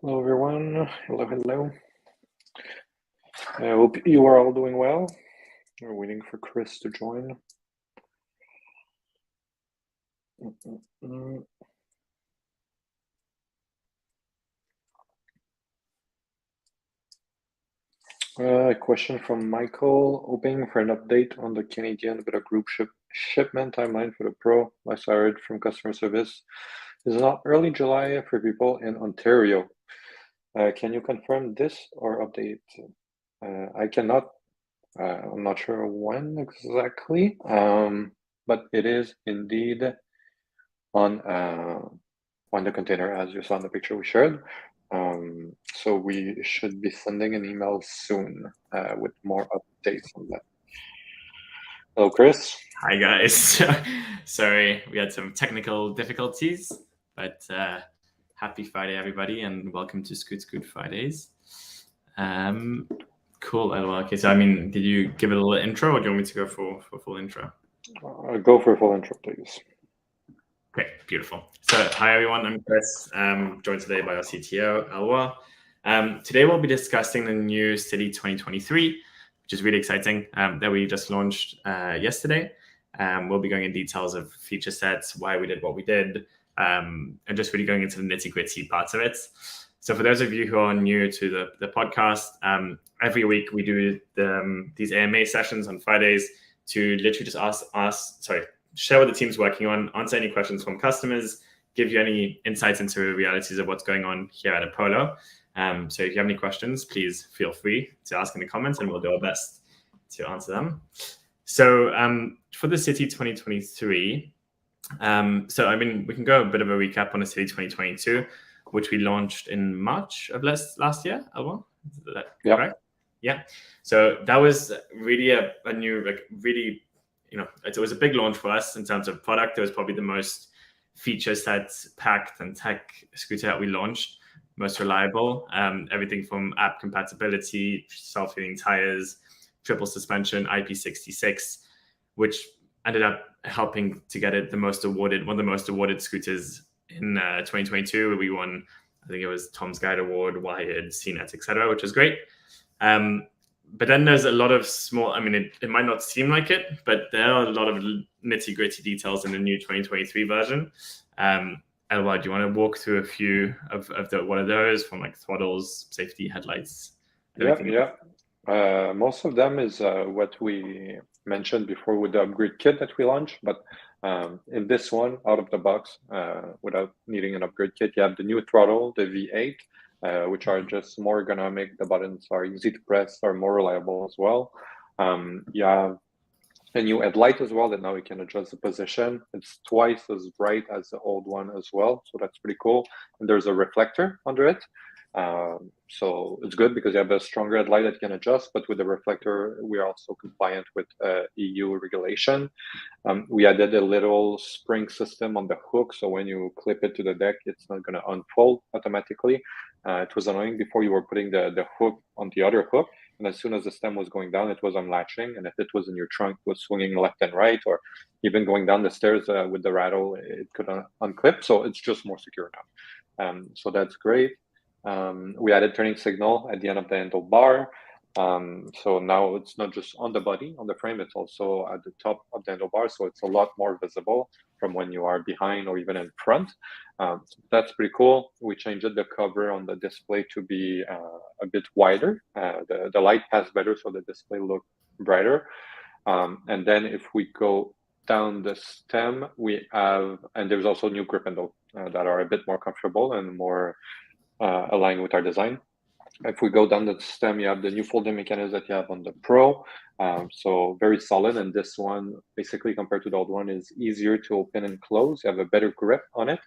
Hello, everyone. Hello, hello. I hope you are all doing well. We're waiting for Chris to join. A question from Michael, hoping for an update on the Canadian Vita Group shipment timeline for the Pro. Last I heard from customer service is not early July for people in Ontario. Can you confirm this or update? I cannot. I'm not sure when exactly, but it is indeed on the container as you saw in the picture we shared. So we should be sending an email soon with more updates on that. Hello, Chris. Hi guys. Sorry, we had some technical difficulties, but happy Friday, everybody, and welcome to Scoot Fridays. Cool. Okay, so did you give it a little intro, or do you want me to go for full intro? Go for a full intro, please. Okay, beautiful. So, hi everyone, I'm Chris. Joined today by our CTO, Eloi. Today we'll be discussing the new City 2023, which is really exciting, that we just launched yesterday. We'll be going in details of feature sets, why we did what we did, and just really going into the nitty-gritty parts of it. So for those of you who are new to the podcast, every week we do these AMA sessions on Fridays to literally just share what the team's working on, answer any questions from customers, give you any insights into the realities of what's going on here at Apollo. So if you have any questions, please feel free to ask in the comments and we'll do our best to answer them. So for the City 2023, we can go a bit of a recap on the City 2022, which we launched in March of last year. Eloi? Is that correct? Yeah. So that was really a new, it was a big launch for us in terms of product. It was probably the most feature set packed and tech scooter that we launched, most reliable. Everything from app compatibility, self-healing tires, triple suspension, IP66, which ended up helping to get it one of the most awarded scooters in 2022. Where we won, I think it was Tom's Guide Award, Wired, CNET, etc., which was great. But then there's a lot of small, it might not seem like it, but there are a lot of nitty-gritty details in the new 2023 version. Eloi, do you want to walk through a few of what are those, from like throttles, safety, headlights? Yeah. Most of them is what we mentioned before with the upgrade kit that we launched, but in this one, out of the box, without needing an upgrade kit, you have the new throttle, the V8, which are just more ergonomic. The buttons are easy to press, are more reliable as well. You have a new headlight as well that now you can adjust the position. It's twice as bright as the old one as well, so that's pretty cool. And there's a reflector under it. So it's good because you have a stronger headlight that you can adjust, but with the reflector, we are also compliant with EU regulation. We added a little spring system on the hook, so when you clip it to the deck, it's not going to unfold automatically. It was annoying before. You were putting the hook on the other hook, and as soon as the stem was going down, it was unlatching, and if it was in your trunk, it was swinging left and right, or even going down the stairs with the rattle, it could unclip, so it's just more secure now. So that's great. We added turning signal at the end of the handlebar. So now it's not just on the body, on the frame, it's also at the top of the handlebar. So it's a lot more visible from when you are behind or even in front. So that's pretty cool. We changed the cover on the display to be a bit wider. The light passed better, so the display looked brighter. And then if we go down the stem, we have, and there's also new grip handle that are a bit more comfortable and more aligned with our design. If we go down the stem, you have the new folding mechanism that you have on the Pro. So very solid. And this one, basically compared to the old one, is easier to open and close. You have a better grip on it.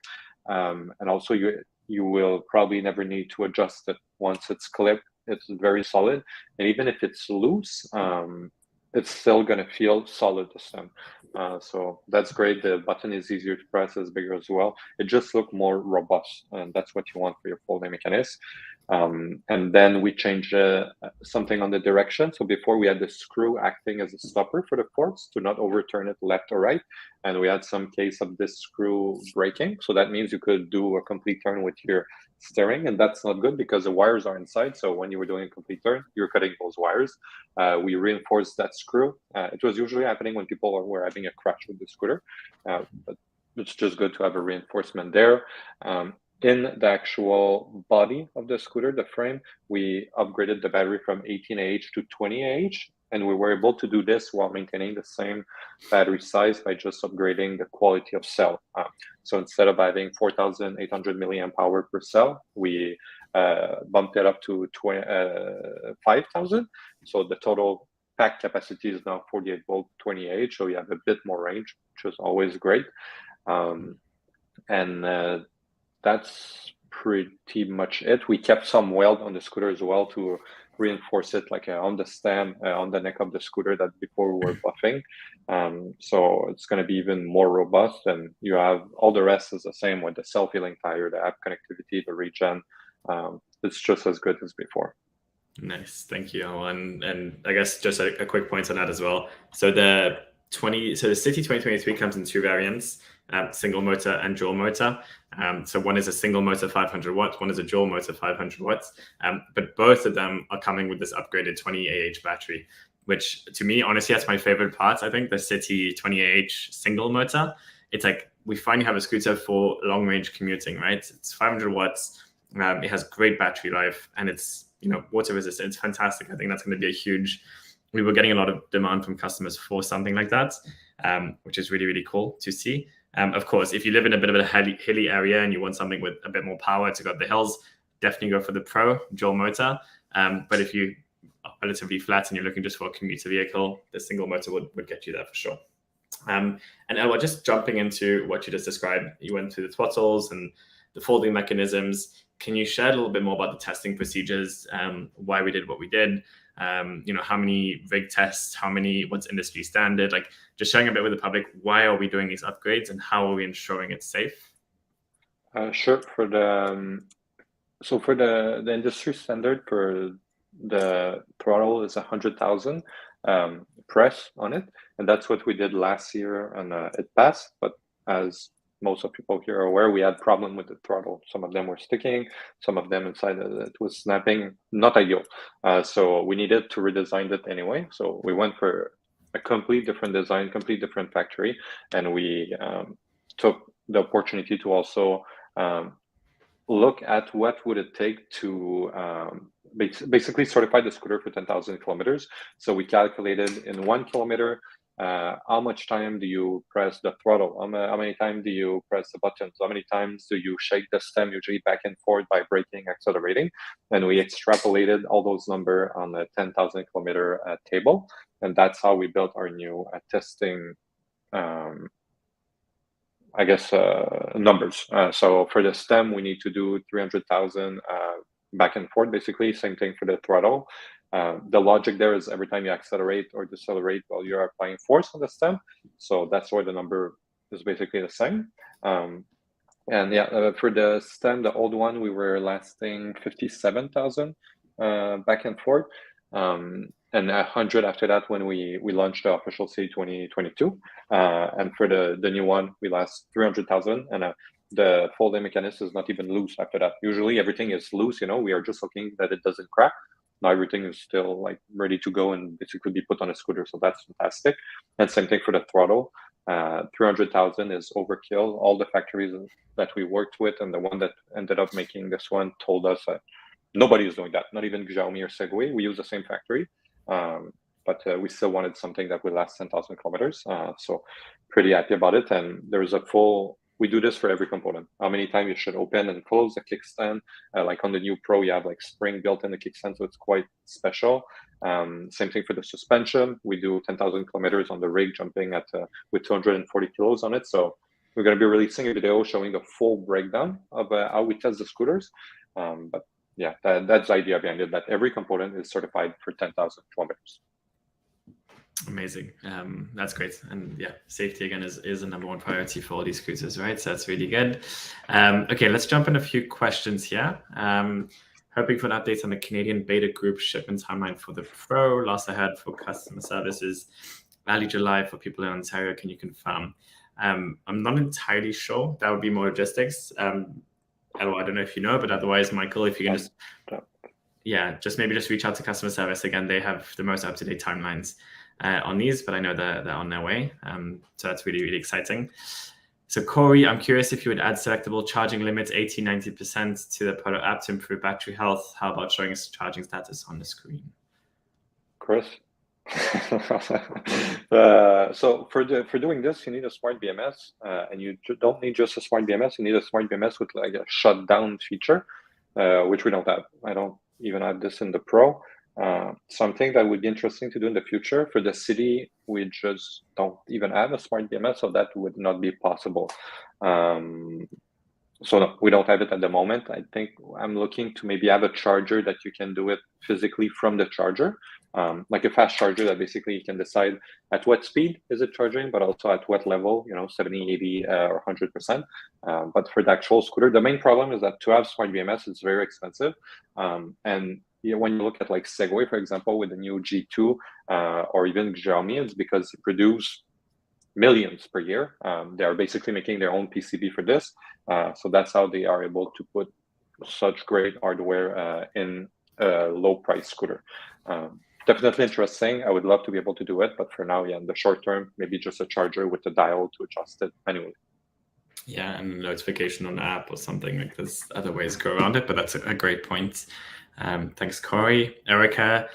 And also you will probably never need to adjust it once it's clipped. It's very solid. And even if it's loose, it's still going to feel solid, the stem. So that's great. The button is easier to press, it's bigger as well. It just looks more robust, and that's what you want for your folding mechanism. And then we changed something on the direction. So before we had the screw acting as a stopper for the forks to not overturn it left or right. And we had some case of this screw breaking. So that means you could do a complete turn with your steering, and that's not good because the wires are inside. So when you were doing a complete turn, you're cutting those wires. We reinforced that screw. It was usually happening when people were having a crash with the scooter, but it's just good to have a reinforcement there. In the actual body of the scooter, the frame, we upgraded the battery from 18Ah to 20Ah, and we were able to do this while maintaining the same battery size by just upgrading the quality of cell. So instead of having 4,800 milliamp hour per cell, we bumped it up to 5,000. So the total pack capacity is now 48 volt 20Ah, so you have a bit more range, which is always great. That's pretty much it. We kept some weld on the scooter as well to reinforce it, like on the stem, on the neck of the scooter that before we were buffing. So it's going to be even more robust, and you have all the rest is the same with the self-healing tire, the app connectivity, the regen. It's just as good as before. Nice, thank you. And I guess just a quick point on that as well. So the City 2023 comes in two variants, single motor and dual motor. So one is a single motor 500 watts, one is a dual motor 500 watts. But both of them are coming with this upgraded 20Ah battery, which to me, honestly, that's my favorite part. I think the City 20Ah single motor, it's like we finally have a scooter for long range commuting, right? It's 500 watts. It has great battery life, and it's water resistant. It's fantastic. I think that's going to be a huge. We were getting a lot of demand from customers for something like that, which is really, really cool to see. Of course, if you live in a bit of a hilly area and you want something with a bit more power to go up the hills, definitely go for the Pro dual motor. But if you are relatively flat and you're looking just for a commuter vehicle, the single motor would get you there for sure. And Elwar, just jumping into what you just described, you went through the throttles and the folding mechanisms. Can you share a little bit more about the testing procedures, why we did what we did? How many rig tests, what's industry standard, like just sharing a bit with the public, why are we doing these upgrades and how are we ensuring it's safe? Sure. For the industry standard for the throttle is 100,000 press on it, and that's what we did last year, and it passed. But as most of people here are aware, we had problem with the throttle. Some of them were sticking, some of them inside it was snapping. Not ideal. So we needed to redesign it anyway. So we went for a complete different design, complete different factory, and we took the opportunity to also look at what would it take to basically certify the scooter for 10,000 kilometers. So we calculated in 1 kilometer, how much time do you press the throttle? How many times do you press the buttons? How many times do you shake the stem, usually back and forth by braking, accelerating? And we extrapolated all those numbers on a 10,000 kilometer table. And that's how we built our new testing numbers. So for the stem, we need to do 300,000 back and forth, basically. Same thing for the throttle. The logic there is every time you accelerate or decelerate, well, you're applying force on the stem. So that's why the number is basically the same. For the stem, the old one, we were lasting 57,000 back and forth. And 100 after that when we launched the official City 2022. And for the new one, we last 300,000, and the folding mechanism is not even loose after that. Usually everything is loose, we are just looking that it doesn't crack. Now everything is still like ready to go and basically be put on a scooter. So that's fantastic. And same thing for the throttle. 300,000 is overkill. All the factories that we worked with and the one that ended up making this one told us that nobody is doing that. Not even Xiaomi or Segway. We use the same factory. But we still wanted something that would last 10,000 kilometers. So pretty happy about it. And there's we do this for every component. How many times you should open and close the kickstand. Like on the new Pro, you have like spring built in the kickstand, so it's quite special. Same thing for the suspension. We do 10,000 kilometers on the rig, jumping with 240 kilos on it. So we're going to be releasing a video showing the full breakdown of how we test the scooters. But yeah, that's the idea behind it, that every component is certified for 10,000 kilometers. Amazing. That's great. And yeah, safety again is a number one priority for all these scooters, right? So that's really good. Okay, let's jump in a few questions here. Hoping for an update on the Canadian beta group shipment timeline for the Pro. Last I heard for customer services, early July for people in Ontario. Can you confirm? I'm not entirely sure. That would be more logistics. I don't know if you know, but otherwise, Michael, if you can just maybe reach out to customer service again. They have the most up-to-date timelines on these, but I know they're on their way. So that's really, really exciting. So Corey, I'm curious if you would add selectable charging limits 80-90% to the product app to improve battery health. How about showing us charging status on the screen? Chris? So for doing this, you need a smart BMS, and you don't need just a smart BMS. You need a smart BMS with like a shutdown feature, which we don't have. I don't even have this in the Pro. Something that would be interesting to do in the future. For the city, we just don't even have a smart BMS, so that would not be possible. So no, we don't have it at the moment. I think I'm looking to maybe have a charger that you can do it physically from the charger, like a fast charger that basically you can decide at what speed is it charging, but also at what level, 70, 80, or 100%. But for the actual scooter, the main problem is that to have smart BMS is very expensive. And when you look at like Segway, for example, with the new G2 or even Xiaomi, it's because they produce millions per year. They are basically making their own PCB for this. So that's how they are able to put such great hardware in a low price scooter. Definitely interesting. I would love to be able to do it, but for now, in the short term, maybe just a charger with a dial to adjust it manually. Yeah, and a notification on the app or something. Like there's other ways to go around it, but that's a great point. Thanks, Corey. Erica,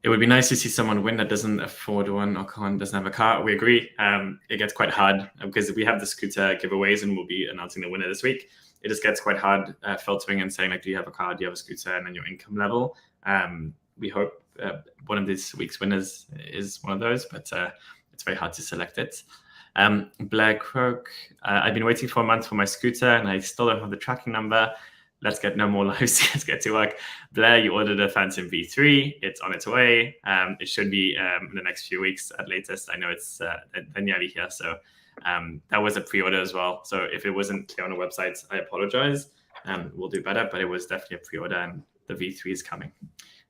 it would be nice to see someone win that doesn't afford one or doesn't have a car. We agree. It gets quite hard because we have the scooter giveaways and we'll be announcing the winner this week. It just gets quite hard filtering and saying, like, do you have a car? Do you have a scooter? And then your income level. We hope one of this week's winners is one of those, but it's very hard to select it. Blair Croak, I've been waiting for a month for my scooter and I still don't have the tracking number. Let's get no more lives. Let's get to work. Blair, you ordered a Phantom V3. It's on its way. It should be in the next few weeks at latest. I know it's nearly here. So that was a pre-order as well. So if it wasn't clear on the website, I apologize. We'll do better, but it was definitely a pre-order and the V3 is coming.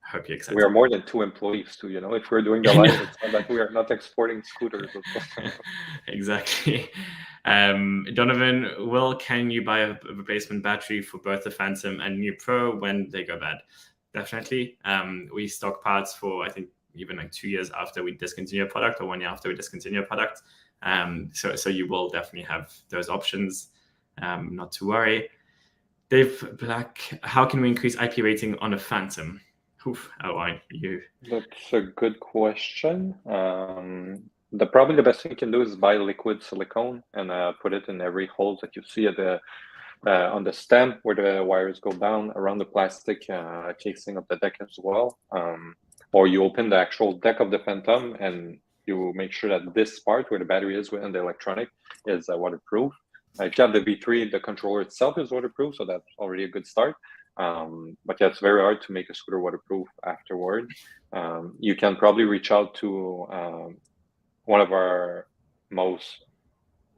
I hope you're excited. We are more than 2 employees too, if we're doing the live, it's not that we are not exporting scooters. Exactly. Donovan, can you buy a replacement battery for both the Phantom and New Pro when they go bad? Definitely. We stock parts for, I think, even like 2 years after we discontinue a product or 1 year after we discontinue a product. So you will definitely have those options, not to worry. Dave Black, how can we increase IP rating on a Phantom? That's a good question. Probably the best thing you can do is buy liquid silicone and put it in every hole that you see at on the stem where the wires go down, around the plastic casing of the deck as well. Or you open the actual deck of the Phantom and you make sure that this part where the battery is and the electronic is waterproof. If you have the V3, the controller itself is waterproof, so that's already a good start. But yeah, it's very hard to make a scooter waterproof afterward. You can probably reach out to one of our most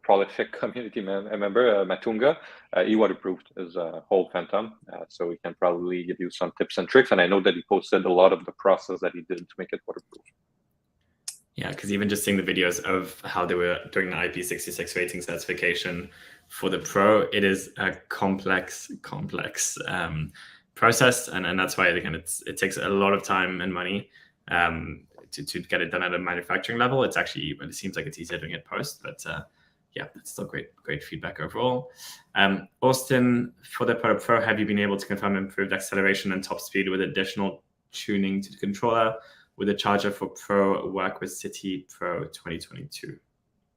prolific community member, Matunga. He waterproofed his whole Phantom, so we can probably give you some tips and tricks. And I know that he posted a lot of the process that he did to make it waterproof. Yeah, because even just seeing the videos of how they were doing the IP66 rating certification for the Pro, it is a complex process, and that's why again it takes a lot of time and money to get it done at a manufacturing level. It seems like it's easier doing it post, but yeah, that's still great feedback overall. Austin, for the Pro, have you been able to confirm improved acceleration and top speed with additional tuning to the controller? With the charger for Pro work with City Pro 2022?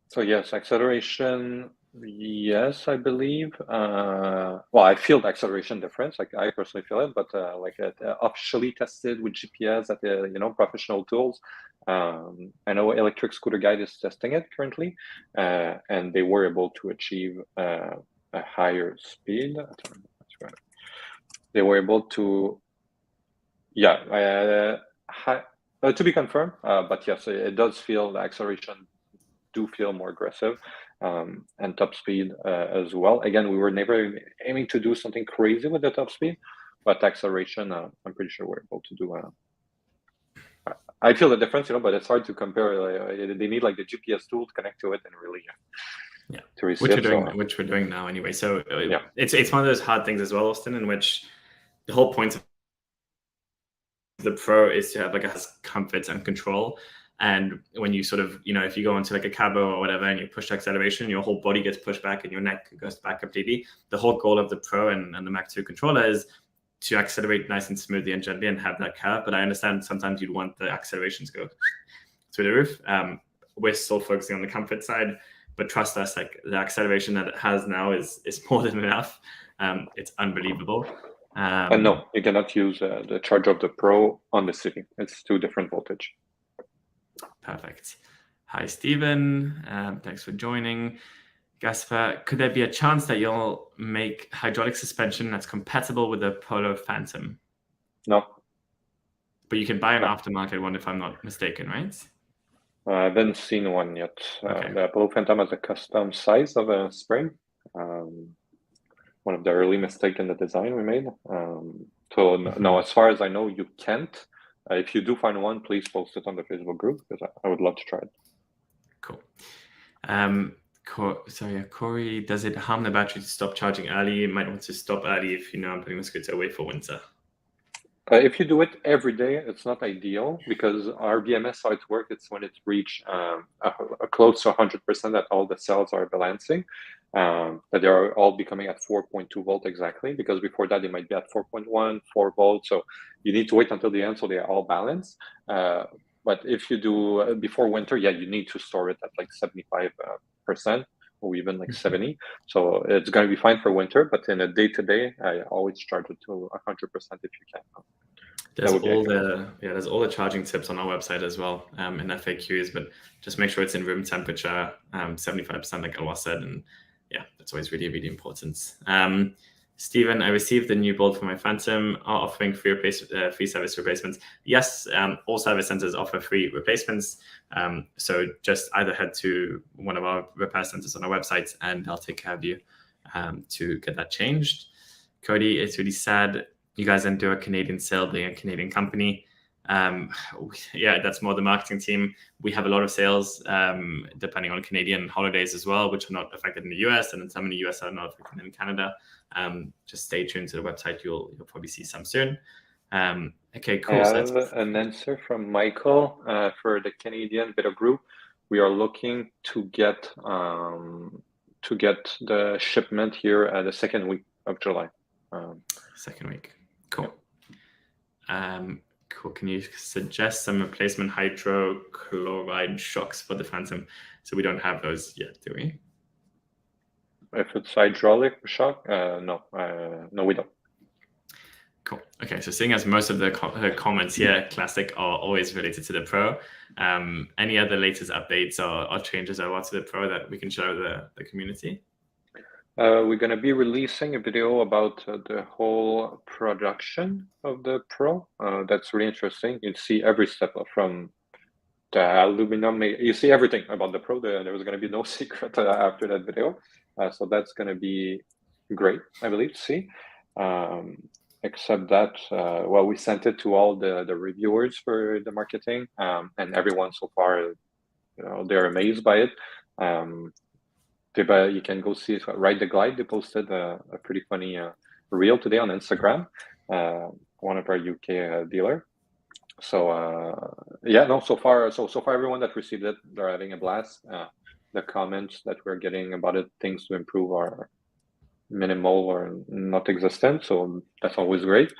So yes, acceleration, yes, I believe. I feel the acceleration difference. Like I personally feel it, but officially tested with GPS at the professional tools. I know Electric Scooter Guide is testing it currently, and they were able to achieve a higher speed. They were able to, to be confirmed, but yes, it does feel the acceleration do feel more aggressive, and top speed as well. Again, we were never aiming to do something crazy with the top speed, but acceleration, I'm pretty sure we're able to do. I feel the difference, but it's hard to compare. They need like the GPS tool to connect to it and really to receive. Which we're doing now anyway. So it's one of those hard things as well, Austin, in which the whole point of the Pro is to have like a comfort and control. And when you sort of, if you go into like a cabo or whatever and you push the acceleration, your whole body gets pushed back and your neck goes back completely. The whole goal of the Pro and the Mac 2 controller is to accelerate nice and smoothly and gently and have that curve. But I understand sometimes you'd want the accelerations to go through the roof. We're still focusing on the comfort side, but trust us, like the acceleration that it has now is more than enough. It's unbelievable. And no, you cannot use the charge of the Pro on the city. It's 2 different voltage. Perfect. Hi, Stephen. Thanks for joining. Gaspar, could there be a chance that you'll make hydraulic suspension that's compatible with the Polo Phantom? No. But you can buy an aftermarket one if I'm not mistaken, right? I haven't seen one yet. Okay. The Polo Phantom has a custom size of a spring. One of the early mistakes in the design we made. So no, as far as I know, you can't. If you do find one, please post it on the Facebook group because I would love to try it. Cool. Corey, does it harm the battery to stop charging early? You might want to stop early if I'm putting the scooter away for winter. If you do it every day, it's not ideal because our BMS, how it works, it's when it reaches close to 100% that all the cells are balancing, that they are all becoming at 4.2 volt exactly, because before that they might be at 4.1, 4 volts. So you need to wait until the end so they are all balanced. But if you do before winter, you need to store it at like 75% or even like 70. So it's going to be fine for winter, but in a day-to-day, I always charge it to 100% if you can. There's all the charging tips on our website as well in FAQs, but just make sure it's in room temperature, 75% like Eloi said, and that's always really, really important. Stephen, I received the new bolt for my Phantom, are offering free service replacements. Yes, all service centers offer free replacements. So just either head to one of our repair centers on our website and they'll take care of you to get that changed. Cody, it's really sad you guys didn't do a Canadian sale being a Canadian company. That's more the marketing team. We have a lot of sales depending on Canadian holidays as well, which are not affected in the US, and then some in the US are not affected in Canada. Just stay tuned to the website. You'll probably see some soon. Okay, cool. I have an answer from Michael for the Canadian beta group. We are looking to get the shipment here at the second week of July. Second week. Cool. Cool. Can you suggest some replacement hydrochloride shocks for the Phantom? So we don't have those yet, do we? If it's hydraulic shock, no, we don't. Cool. Okay, so seeing as most of the comments here, classic, are always related to the Pro, any other latest updates or changes to the Pro that we can show the community? We're going to be releasing a video about the whole production of the Pro. That's really interesting. You see every step from the aluminum. You see everything about the Pro. There was going to be no secret after that video. So that's going to be great, I believe, to see. Except that, we sent it to all the reviewers for the marketing, and everyone so far, they're amazed by it. You can go see it. Ride the Glide. They posted a pretty funny reel today on Instagram. One of our UK dealer. So so far everyone that received it, they're having a blast. The comments that we're getting about it, things to improve, are minimal or not existent. So that's always great.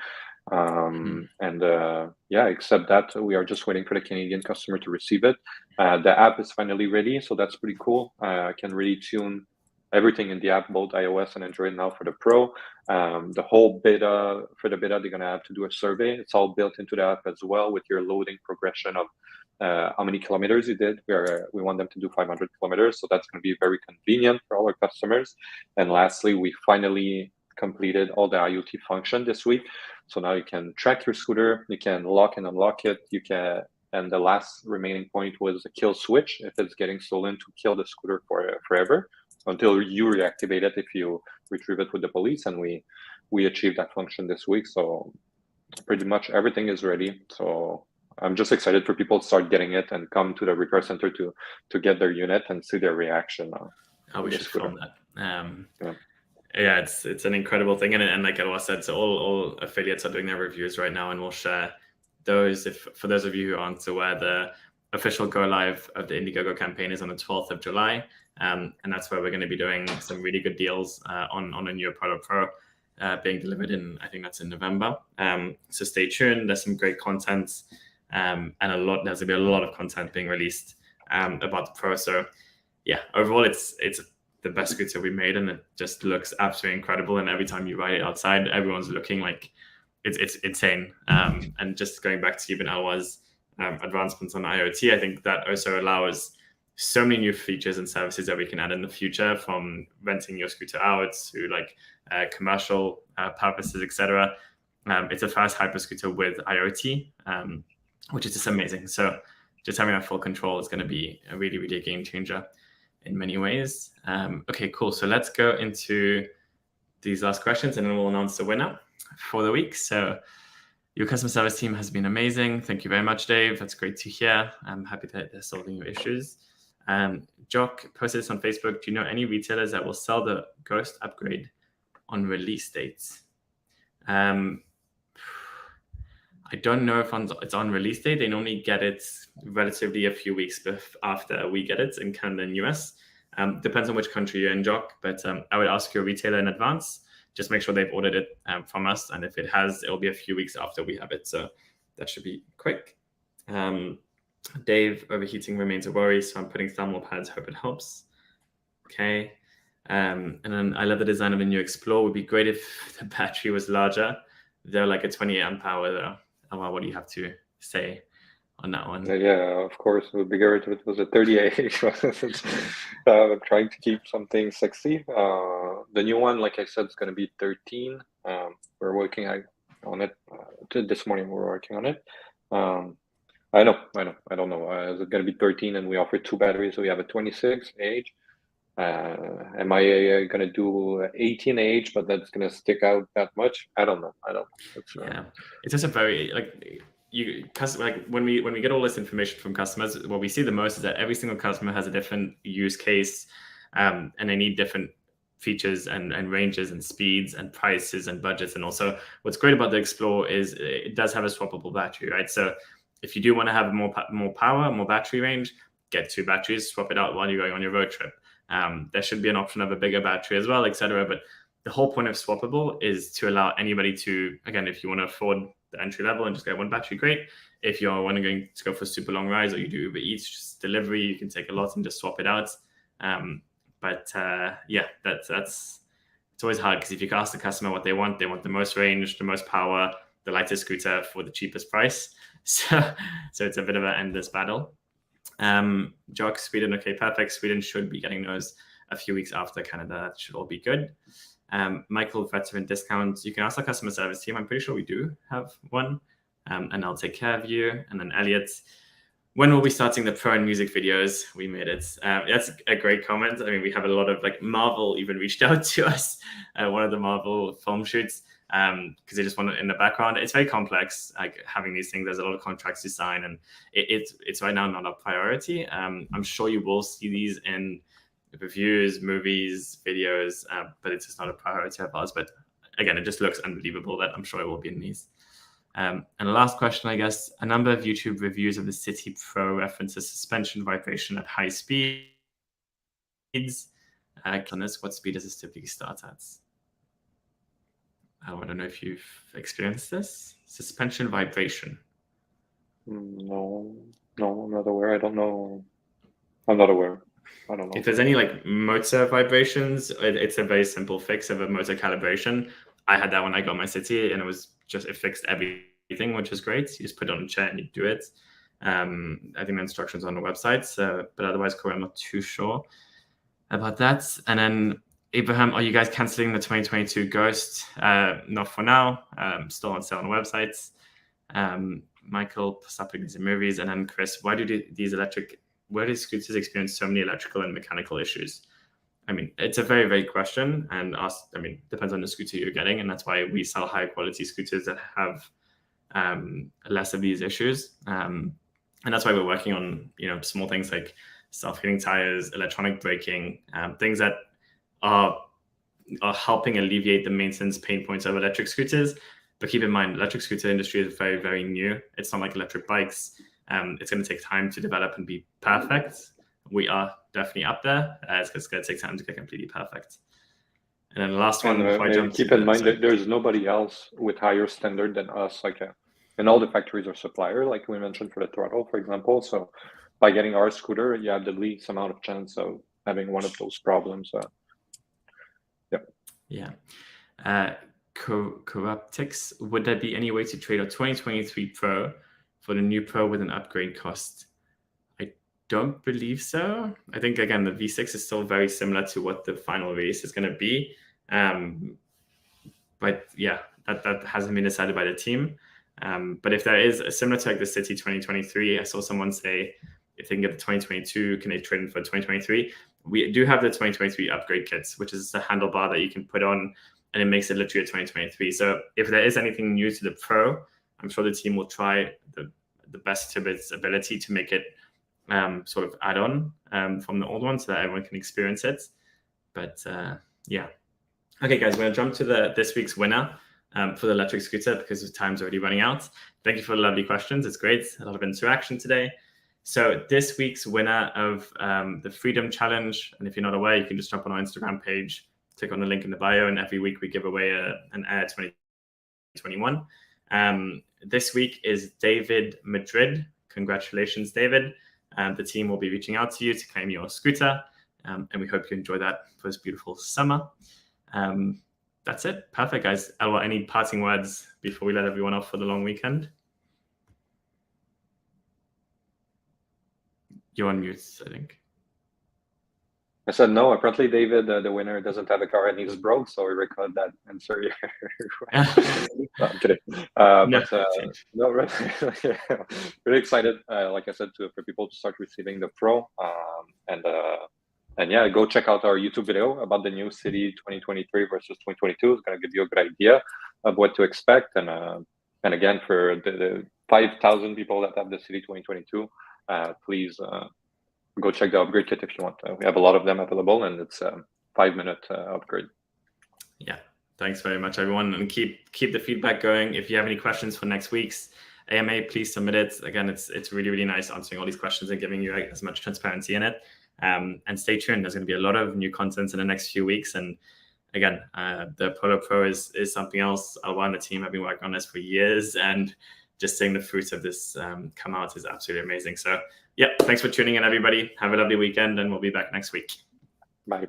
Except that we are just waiting for the Canadian customer to receive it. The app is finally ready, so that's pretty cool. I can really tune everything in the app, both iOS and Android now for the Pro. The whole beta, they're going to have to do a survey. It's all built into the app as well, with your loading progression of how many kilometers you did. We want them to do 500 kilometers, so that's going to be very convenient for all our customers. And lastly, we finally completed all the IoT function this week. So now you can track your scooter, you can lock and unlock it, and the last remaining point was the kill switch, if it's getting stolen, to kill the scooter forever until you reactivate it if you retrieve it with the police. And we we achieved that function this week. So pretty much everything is ready. So I'm just excited for people to start getting it and come to the repair center to get their unit and see their reaction. We should film that. Yeah. Yeah, it's an incredible thing, and like Elwha said, so all affiliates are doing their reviews right now, and we'll share those. If for those of you who aren't aware, the official go live of the Indiegogo campaign is on the 12th of July, and that's where we're going to be doing some really good deals on a new Apollo Pro being delivered in, I think that's in November. So stay tuned. There's some great content, and there's going to be a lot of content being released about the Pro. So yeah, overall, it's the best scooter we made, and it just looks absolutely incredible. And every time you ride it outside, everyone's looking like it's insane. And just going back to even Elwha's advancements on IoT, I think that also allows so many new features and services that we can add in the future, from renting your scooter out to like commercial purposes, etc. It's a fast hyper scooter with IoT, which is just amazing. So just having that full control is going to be a really, really game changer in many ways. Okay, cool. So let's go into these last questions, and then we'll announce the winner for the week. So your customer service team has been amazing. Thank you very much, Dave. That's great to hear. I'm happy that they're solving your issues. Jock posted this on Facebook. Do you know any retailers that will sell the Ghost upgrade on release dates? I don't know if it's on release date. They normally get it relatively a few weeks after we get it in Canada and US. Depends on which country you're in, Jock, but I would ask your retailer in advance. Just make sure they've ordered it from us. And if it has, it'll be a few weeks after we have it. So that should be quick. Dave, overheating remains a worry, so I'm putting thermal pads. Hope it helps. Okay. And then I love the design of the new Explore. It would be great if the battery was larger. They're like a 28 amp hour though. Elwha, what do you have to say on that one? Yeah, of course, it would be great if it was a 38. I'm trying to keep something sexy. The new one, like I said, is going to be 13. We're working on it. This morning we're working on it. I know. I don't know. Is it going to be 13 and we offer 2 batteries? So we have a 26 age. Am I going to do 18 age, but that's going to stick out that much? I don't know. Yeah, it's just a very like when we get all this information from customers, what we see the most is that every single customer has a different use case, and they need different features and ranges and speeds and prices and budgets. And also what's great about the Explore is it does have a swappable battery, right? So if you do want to have more power, more battery range, get 2 batteries, swap it out while you're going on your road trip. There should be an option of a bigger battery as well, etc. But the whole point of swappable is to allow anybody to, again, if you want to afford the entry level and just get 1 battery, great. If you're going to go for super long rides or you do Uber Eats, just delivery, you can take a lot and just swap it out. Yeah, that's it's always hard, because if you can ask the customer what they want the most range, the most power, the lightest scooter for the cheapest price. So it's a bit of an endless battle. Jock, Sweden, okay, perfect. Sweden should be getting those a few weeks after Canada. That should all be good. Michael, veteran discounts. You can ask our customer service team. I'm pretty sure we do have one, and I'll take care of you. And then Elliot, when will we starting the Pro and music videos? We made it. That's a great comment. I mean, we have a lot of, like, Marvel even reached out to us, one of the Marvel film shoots, because they just want it in the background. It's very complex, like having these things. There's a lot of contracts to sign, and it's right now not a priority. I'm sure you will see these in reviews, movies, videos, but it's just not a priority of ours. But again, it just looks unbelievable that I'm sure it will be in these. And the last question, I guess, a number of YouTube reviews of the City Pro references suspension vibration at high speeds. On this, what speed does this typically start at? I don't know if you've experienced this. Suspension vibration. No, I'm not aware. I don't know. I'm not aware. I don't know. If there's any like motor vibrations, it's a very simple fix of a motor calibration. I had that when I got my City, and it fixed everything, which is great. You just put it on a chair and you do it. I think the instructions are on the website, but otherwise, Corey, I'm not too sure about that. And then Abraham, are you guys canceling the 2022 Ghost? Not for now. Still on sale on the websites. Michael, stop putting these in movies. And then Chris, why do scooters experience so many electrical and mechanical issues? I mean, it's a very vague question, and depends on the scooter you're getting, and that's why we sell higher quality scooters that have less of these issues. And that's why we're working on, small things like self-heating tires, electronic braking, things that are helping alleviate the maintenance pain points of electric scooters. But keep in mind, electric scooter industry is very, very new. It's not like electric bikes. It's going to take time to develop and be perfect. We are definitely up there. It's going to take time to get completely perfect. And then the last one, keep in mind that there's nobody else with higher standard than us. And all the factories are supplier, like we mentioned for the throttle, for example. So by getting our scooter, you have the least amount of chance of having one of those problems. Yeah. Corruptix, would there be any way to trade a 2023 Pro for the new Pro with an upgrade cost? I don't believe so. I think, again, the V6 is still very similar to what the final release is going to be. But yeah, that hasn't been decided by the team. But if there is a similar to like the City 2023, I saw someone say if they can get the 2022, can they trade in for 2023? We do have the 2023 upgrade kits, which is the handlebar that you can put on, and it makes it literally a 2023. So if there is anything new to the Pro, I'm sure the team will try the best of its ability to make it sort of add on from the old one so that everyone can experience it. But yeah. Okay, guys, we're going to jump to this week's winner for the electric scooter because the time's already running out. Thank you for the lovely questions. It's great. A lot of interaction today. So this week's winner of the Freedom Challenge, and if you're not aware, you can just jump on our Instagram page, click on the link in the bio, and every week we give away an Air 2021. This week is David Madrid. Congratulations, David. The team will be reaching out to you to claim your scooter, and we hope you enjoy that for this beautiful summer. That's it. Perfect, guys. Elwha, any parting words before we let everyone off for the long weekend? You're on mute, I think. I said no. Apparently, David, the winner, doesn't have a car and he's broke, so we record that answer. No, I'm kidding. No, really, really excited. Like I said, for people to start receiving the Pro, and yeah, go check out our YouTube video about the new City 2023 versus 2022. It's going to give you a good idea of what to expect. And again, for the 5,000 people that have the City 2022, please go check the upgrade kit if you want. We have a lot of them available, and it's a 5-minute upgrade. Yeah, thanks very much, everyone, and keep the feedback going. If you have any questions for next week's AMA, please submit it. Again, it's really, really nice answering all these questions and giving you as much transparency in it. And stay tuned. There's going to be a lot of new content in the next few weeks. And again, the Polo Pro is something else. Elwha and the team have been working on this for years, and just seeing the fruits of this come out is absolutely amazing. So yeah, thanks for tuning in, everybody. Have a lovely weekend, and we'll be back next week. Bye.